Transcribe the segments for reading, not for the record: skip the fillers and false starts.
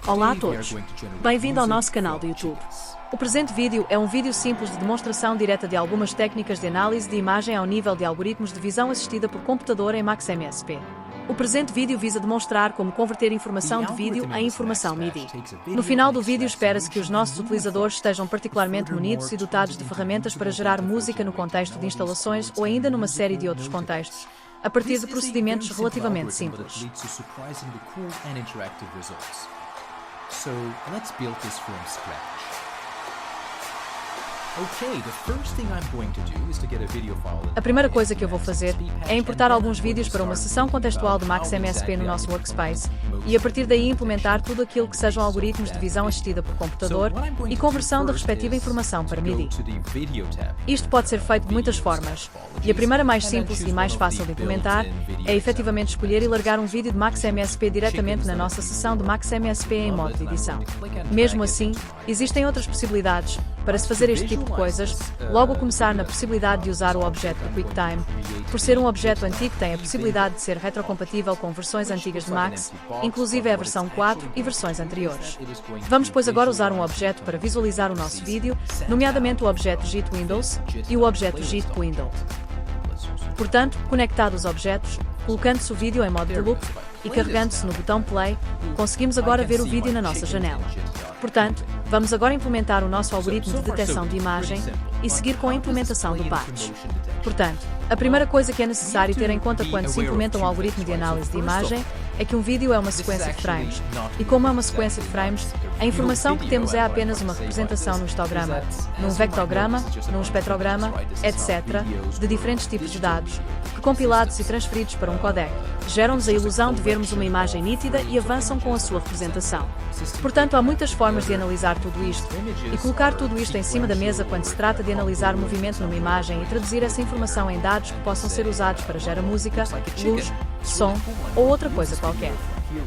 Olá a todos! Bem-vindo ao nosso canal do YouTube. O presente vídeo é um vídeo simples de demonstração direta de algumas técnicas de análise de imagem ao nível de algoritmos de visão assistida por computador em MaxMSP. O presente vídeo visa demonstrar como converter informação de vídeo em informação MIDI. No final do vídeo espera-se que os nossos utilizadores estejam particularmente munidos e dotados de ferramentas para gerar música no contexto de instalações ou ainda numa série de outros contextos, a partir de procedimentos relativamente simples. So let's build this from scratch. A primeira coisa que eu vou fazer é importar alguns vídeos para uma sessão contextual de MaxMSP no nosso workspace e a partir daí implementar tudo aquilo que sejam algoritmos de visão assistida por computador e conversão da respectiva informação para MIDI. Isto pode ser feito de muitas formas, e a primeira mais simples e mais fácil de implementar é efetivamente escolher e largar um vídeo de MaxMSP diretamente na nossa sessão de MaxMSP em modo de edição. Mesmo assim, existem outras possibilidades para se fazer este tipo de coisas, logo a começar na possibilidade de usar o objeto do QuickTime. Por ser um objeto antigo, tem a possibilidade de ser retrocompatível com versões antigas de Max, inclusive a versão 4 e versões anteriores. Vamos, pois, agora usar um objeto para visualizar o nosso vídeo, nomeadamente o objeto JIT Windows e o objeto JIT Window. Portanto, conectado os objetos, colocando-se o vídeo em modo de loop e carregando-se no botão Play, conseguimos agora ver o vídeo na nossa janela. Portanto, vamos agora implementar o nosso algoritmo de detecção de imagem e seguir com a implementação do patch. Portanto, a primeira coisa que é necessário ter em conta quando se implementa um algoritmo de análise de imagem é que um vídeo é uma sequência de frames, e como é uma sequência de frames, a informação que temos é apenas uma representação no histograma, num vectograma, num espectrograma, etc., de diferentes tipos de dados, que compilados e transferidos para um codec, geram-nos a ilusão de vermos uma imagem nítida e avançam com a sua representação. Portanto, há muitas formas de analisar tudo isto, e colocar tudo isto em cima da mesa quando se trata de analisar o movimento numa imagem e traduzir essa informação em dados que possam ser usados para gerar música, luz, som ou outra coisa qualquer.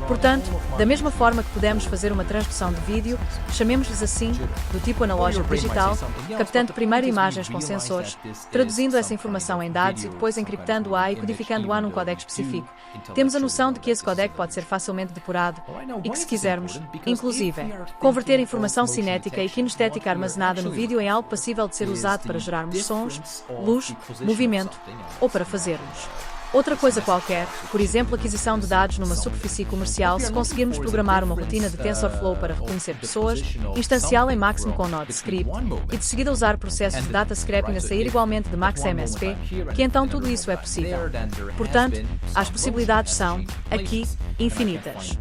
Portanto, da mesma forma que podemos fazer uma transdução de vídeo, chamemos-lhes assim, do tipo analógico digital, captando primeiro imagens com sensores, traduzindo essa informação em dados e depois encriptando-a e codificando-a num códec específico. Temos a noção de que esse códec pode ser facilmente depurado e que, se quisermos, inclusive, converter informação cinética e kinestética armazenada no vídeo em algo passível de ser usado para gerarmos sons, luz, movimento ou para fazermos outra coisa qualquer, por exemplo, aquisição de dados numa superfície comercial, se conseguirmos programar uma rotina de TensorFlow para reconhecer pessoas, instanciá-la em Maximo com NodeScript, e de seguida usar processos de data scraping a sair igualmente de MaxMSP, que então tudo isso é possível. Portanto, as possibilidades são, aqui, infinitas.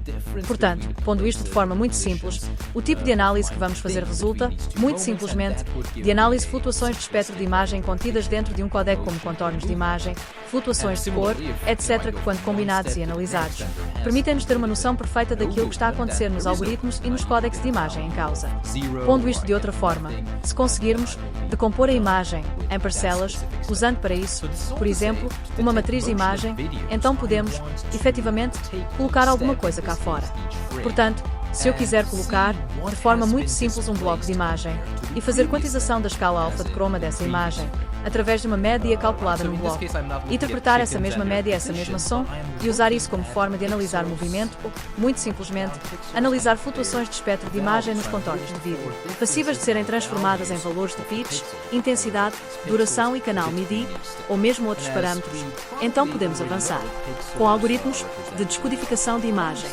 Portanto, pondo isto de forma muito simples, o tipo de análise que vamos fazer resulta, muito simplesmente, de análise de flutuações de espectro de imagem contidas dentro de um codec como contornos de imagem, flutuações de cor, etc., que quando combinados e analisados, permitem-nos ter uma noção perfeita daquilo que está a acontecer nos algoritmos e nos códecs de imagem em causa. Pondo isto de outra forma, se conseguirmos decompor a imagem em parcelas, usando para isso, por exemplo, uma matriz de imagem, então podemos, efetivamente, colocar alguma coisa cá fora. Portanto, se eu quiser colocar, de forma muito simples, um bloco de imagem e fazer quantização da escala alfa de croma dessa imagem, através de uma média calculada no bloco, interpretar essa mesma média, essa mesma som, e usar isso como forma de analisar movimento, ou, muito simplesmente, analisar flutuações de espectro de imagem nos contornos de vídeo, passíveis de serem transformadas em valores de pitch, intensidade, duração e canal MIDI, ou mesmo outros parâmetros, então podemos avançar com algoritmos de descodificação de imagem.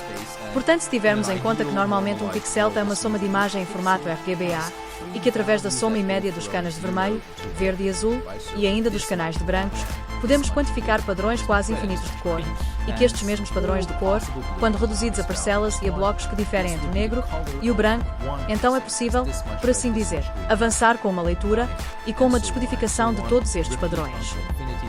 Portanto, se tivermos em conta que normalmente um pixel tem uma soma de imagem em formato RGBA e que através da soma e média dos canas de vermelho, verde e azul e ainda dos canais de brancos, podemos quantificar padrões quase infinitos de cor e que estes mesmos padrões de cor, quando reduzidos a parcelas e a blocos que diferem entre o negro e o branco, então é possível, por assim dizer, avançar com uma leitura e com uma descodificação de todos estes padrões.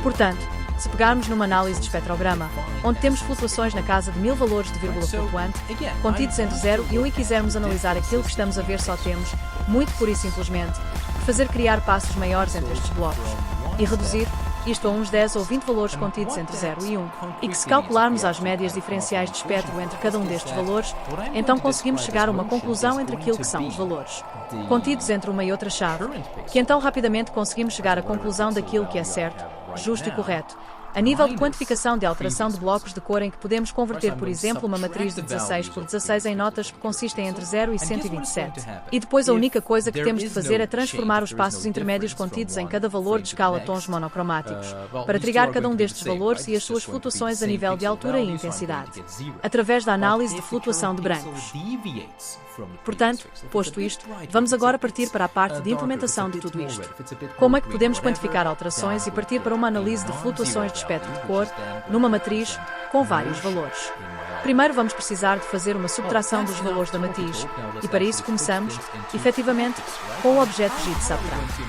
Portanto, se pegarmos numa análise de espectrograma, onde temos flutuações na casa de 1000 valores de vírgula flutuante, contidos entre 0 e 1 e quisermos analisar aquilo que estamos a ver, só temos, muito pura e simplesmente, que fazer criar passos maiores entre estes blocos e reduzir isto a uns 10 ou 20 valores contidos entre 0 e 1, e que se calcularmos as médias diferenciais de espectro entre cada um destes valores, então conseguimos chegar a uma conclusão entre aquilo que são os valores contidos entre uma e outra chave, que então rapidamente conseguimos chegar à conclusão daquilo que é certo, justo e correto, A nível de quantificação de alteração de blocos de cor em que podemos converter, por exemplo, uma matriz de 16 por 16 em notas que consistem entre 0 e 127. E depois a única coisa que temos de fazer é transformar os passos intermédios contidos em cada valor de escala tons monocromáticos, para trigar cada um destes valores e as suas flutuações a nível de altura e intensidade, através da análise de flutuação de brancos. Portanto, posto isto, vamos agora partir para a parte de implementação de tudo isto. Como é que podemos quantificar alterações e partir para uma análise de flutuações de espectro de cor numa matriz com vários valores? Primeiro vamos precisar de fazer uma subtração dos valores da matriz, e para isso começamos, efetivamente, com o objeto JIT_Subtract.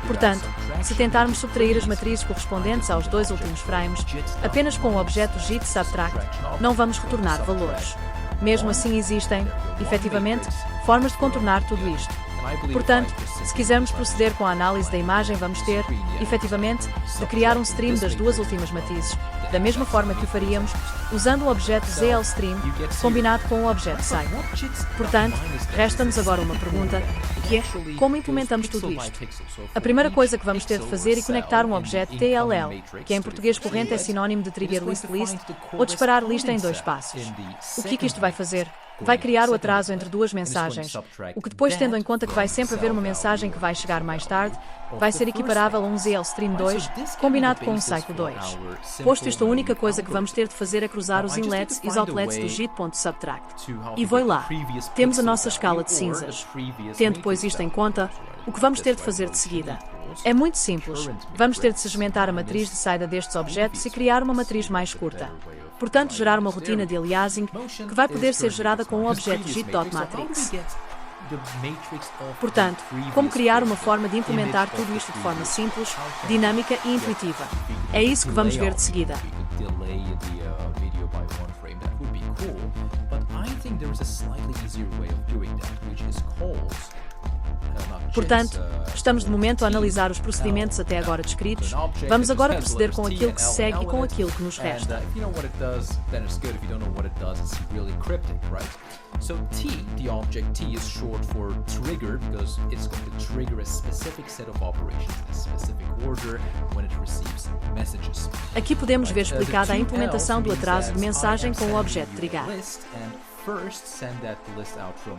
Portanto, se tentarmos subtrair as matrizes correspondentes aos dois últimos frames, apenas com o objeto JIT_Subtract, não vamos retornar valores. Mesmo assim existem, efetivamente, formas de contornar tudo isto. Portanto, se quisermos proceder com a análise da imagem, vamos ter, efetivamente, de criar um stream das duas últimas matrizes, da mesma forma que o faríamos usando o objeto ZLStream combinado com o objeto Cycle. Portanto, resta-nos agora uma pergunta, que é, como implementamos tudo isto? A primeira coisa que vamos ter de fazer é conectar um objeto TLL, que em português corrente é sinónimo de Trigger List List, ou disparar lista em 2 passos. O que isto vai fazer? Vai criar o atraso entre duas mensagens, o que depois, tendo em conta que vai sempre haver uma mensagem que vai chegar mais tarde, vai ser equiparável a um ZLStream 2 combinado com um Cycle 2. Posto isto, a única coisa que vamos ter de fazer é cruzar os inlets e os outlets do JIT.Subtract. E foi lá. Temos a nossa escala de cinzas. Tendo, pois, isto em conta, o que vamos ter de fazer de seguida? É muito simples. Vamos ter de segmentar a matriz de saída destes objetos e criar uma matriz mais curta. Portanto, gerar uma rotina de aliasing que vai poder ser gerada com o objeto JIT.Matrix. Portanto, como criar uma forma de implementar tudo isto de forma simples, dinâmica e intuitiva? É isso que vamos ver de seguida. Portanto, estamos de momento a analisar os procedimentos até agora descritos. Vamos agora proceder com aquilo que se segue e com aquilo que nos resta. So T, the object T, is short for trigger because it's going to trigger a specific set of operations in a specific order when it receives messages. Aqui podemos ver explicada a implementação do atraso de mensagem com o objeto trigger. First, send that list out from